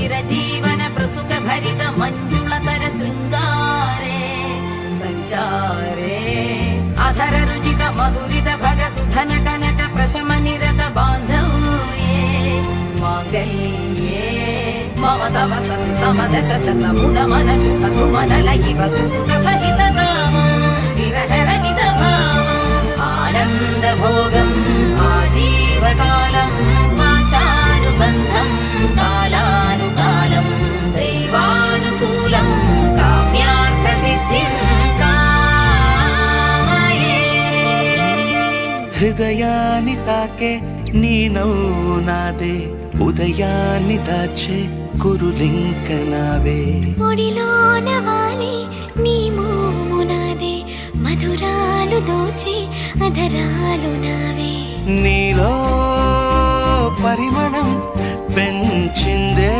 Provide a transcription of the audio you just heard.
చిరజీవన ప్రసుక భరిత మంజుళతర శృంగారే సంచారే అధర రుచిత మధురిత భగ సుధన కనక ప్రశమ నిరత బాంధవ్యే మాంగళ్యే మమ తవ సతి సమదశ శత ముదమన శుభ సుమనల ఇవ సుసుత సహిత కామం విరహరహిత భావం ఆనంద భోగం ఆజీవకాలం పాశానుబంధం కాలానుకాలం దైవానుకూలం కామ్యార్థ సిద్ధిం కామయే. హృదయాన్ని తాకే నీ నవ్వు నాదే, ఉదయాన్ని దాచే కురులింక నావే. ఒడిలోన వాలి నీ మోము నాదే, మధురాలు దోచి అధరాలు నావే. నీలో పరిమళం పెంచిందే